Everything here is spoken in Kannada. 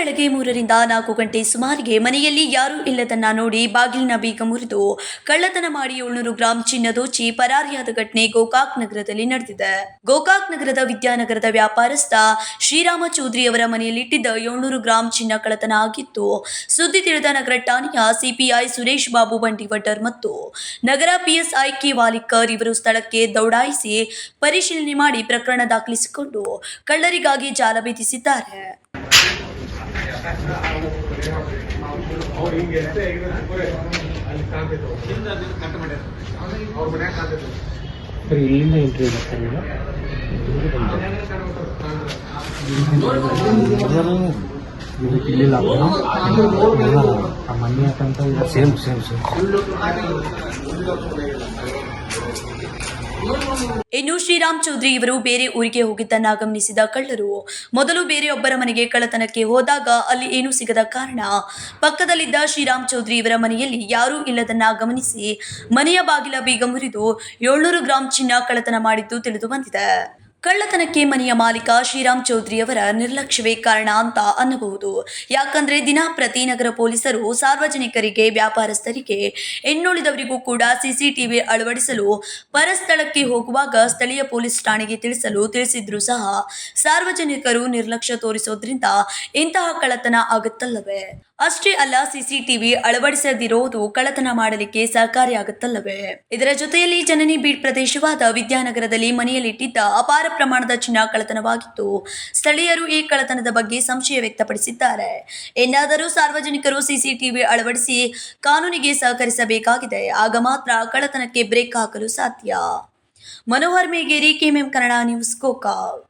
ಬೆಳಗ್ಗೆ 3ರಿಂದ 4 ಗಂಟೆ ಸುಮಾರಿಗೆ ಮನೆಯಲ್ಲಿ ಯಾರೂ ಇಲ್ಲದನ್ನ ನೋಡಿ ಬಾಗಿಲಿನ ಬೀಗ ಮುರಿದು ಕಳ್ಳತನ ಮಾಡಿ 700 ಗ್ರಾಂ ಚಿನ್ನ ದೋಚಿ ಪರಾರಿಯಾದ ಘಟನೆ ಗೋಕಾಕ್ ನಗರದಲ್ಲಿ ನಡೆದಿದೆ. ಗೋಕಾಕ್ ನಗರದ ವಿದ್ಯಾನಗರದ ವ್ಯಾಪಾರಸ್ಥ ಶ್ರೀರಾಮ ಚೌಧರಿ ಅವರ ಮನೆಯಲ್ಲಿಟ್ಟಿದ್ದ 700 ಗ್ರಾಂ ಚಿನ್ನ ಕಳ್ಳತನ ಆಗಿತ್ತು. ಸುದ್ದಿ ತಿಳಿದ ನಗರ ಠಾಣೆಯ ಸಿಪಿಐ ಸುರೇಶ್ ಬಾಬು ಬಂಡಿವಡ್ಡರ್ ಮತ್ತು ನಗರ ಪಿಎಸ್ಐ ಕೆ ವಾಲಿಕರ್ ಇವರು ಸ್ಥಳಕ್ಕೆ ದೌಡಾಯಿಸಿ ಪರಿಶೀಲನೆ ಮಾಡಿ ಪ್ರಕರಣ ದಾಖಲಿಸಿಕೊಂಡು ಕಳ್ಳರಿಗಾಗಿ ಜಾಲ ಭೇದಿಸಿದ್ದಾರೆ. ಇಲ್ಲಿಂದ ಎಂಟ್ರಿ ಇಲ್ಲಿಲ್ಲ ಮನೆ ಯಾಕಂತ ಸೇಮ್ ಇನ್ನು ಶ್ರೀರಾಮ್ ಚೌಧರಿ ಇವರು ಬೇರೆ ಊರಿಗೆ ಹೋಗಿದ್ದನ್ನ ಗಮನಿಸಿದ ಕಳ್ಳರು ಮೊದಲು ಬೇರೆಯೊಬ್ಬರ ಮನೆಗೆ ಕಳ್ಳತನಕ್ಕೆ ಹೋದಾಗ ಅಲ್ಲಿ ಏನೂ ಸಿಗದ ಕಾರಣ ಪಕ್ಕದಲ್ಲಿದ್ದ ಶ್ರೀರಾಮ್ ಚೌಧರಿ ಇವರ ಮನೆಯಲ್ಲಿ ಯಾರೂ ಇಲ್ಲದನ್ನ ಗಮನಿಸಿ ಮನೆಯ ಬಾಗಿಲ ಬೀಗ ಮುರಿದು 700 ಗ್ರಾಂ ಚಿನ್ನ ಕಳ್ಳತನ ಮಾಡಿದ್ದು ತಿಳಿದು ಬಂದಿದೆ. ಕಳ್ಳತನಕ್ಕೆ ಮನೆಯ ಮಾಲೀಕ ಶ್ರೀರಾಮ್ ಚೌಧರಿ ಅವರ ನಿರ್ಲಕ್ಷ್ಯವೇ ಕಾರಣ ಅಂತ ಅನ್ನಬಹುದು. ಯಾಕಂದ್ರೆ ದಿನ ಪ್ರತಿ ನಗರ ಪೊಲೀಸರು ಸಾರ್ವಜನಿಕರಿಗೆ, ವ್ಯಾಪಾರಸ್ಥರಿಗೆ, ಇನ್ನುಳಿದವರಿಗೂ ಕೂಡ ಸಿಸಿಟಿವಿ ಅಳವಡಿಸಲು ಪರಸ್ಥಳಕ್ಕೆ ಹೋಗುವಾಗ ಸ್ಥಳೀಯ ಪೊಲೀಸ್ ಠಾಣೆಗೆ ತಿಳಿಸಿದ್ರೂ ಸಹ ಸಾರ್ವಜನಿಕರು ನಿರ್ಲಕ್ಷ್ಯ ತೋರಿಸೋದ್ರಿಂದ ಇಂತಹ ಕಳ್ಳತನ ಆಗುತ್ತಲ್ಲವೇ? ಅಷ್ಟೇ ಅಲ್ಲ, ಸಿಸಿಟಿವಿ ಅಳವಡಿಸದಿರೋದು ಕಳ್ಳತನ ಮಾಡಲಿಕ್ಕೆ ಸಹಕಾರಿಯಾಗುತ್ತಲ್ಲವೇ? ಇದರ ಜೊತೆಯಲ್ಲಿ ಜನನಿ ಬೀಡ್ ಪ್ರದೇಶವಾದ ವಿದ್ಯಾನಗರದಲ್ಲಿ ಮನೆಯಲ್ಲಿಟ್ಟಿದ್ದ ಅಪಾರ ಪ್ರಮಾಣದ ಚಿನ್ನ ಕಳ್ಳತನವಾಗಿತ್ತು. ಸ್ಥಳೀಯರು ಈ ಕಳ್ಳತನದ ಬಗ್ಗೆ ಸಂಶಯ ವ್ಯಕ್ತಪಡಿಸಿದ್ದಾರೆ. ಇನ್ನಾದರೂ ಸಾರ್ವಜನಿಕರು ಸಿಸಿಟಿವಿ ಅಳವಡಿಸಿ ಕಾನೂನಿಗೆ ಸಹಕರಿಸಬೇಕಾಗಿದೆ. ಆಗ ಮಾತ್ರ ಕಳ್ಳತನಕ್ಕೆ ಬ್ರೇಕ್ ಹಾಕಲು ಸಾಧ್ಯ. Manohar Megeri, KMM Kannada news, Gokak.